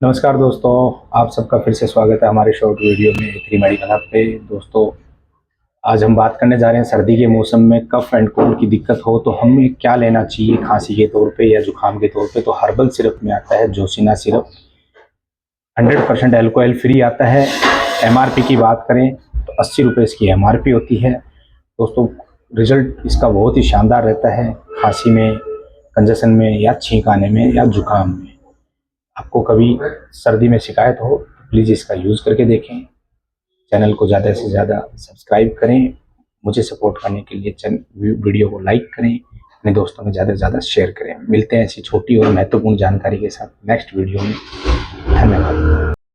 नमस्कार दोस्तों, आप सबका फिर से स्वागत है हमारे शॉर्ट वीडियो में एग्री मेडिकल हब पे। दोस्तों, आज हम बात करने जा रहे हैं सर्दी के मौसम में कफ एंड कोल्ड की दिक्कत हो तो हमें क्या लेना चाहिए खांसी के तौर पे या जुकाम के तौर पे। तो हर्बल सिरप में आता है जोशिना सिरप, 100% अल्कोहल फ्री आता है। एमआरपी की बात करें तो 80 रुपये इसकी एमआरपी होती है। दोस्तों, रिजल्ट इसका बहुत ही शानदार रहता है खांसी में, कंजेशन में या छींक आने में या जुकाम में। आपको कभी सर्दी में शिकायत हो तो प्लीज़ इसका यूज़ करके देखें। चैनल को ज़्यादा से ज़्यादा सब्सक्राइब करें। मुझे सपोर्ट करने के लिए वीडियो को लाइक करें, अपने दोस्तों में ज़्यादा से ज़्यादा शेयर करें। मिलते हैं ऐसी छोटी और महत्वपूर्ण जानकारी के साथ नेक्स्ट वीडियो में। धन्यवाद।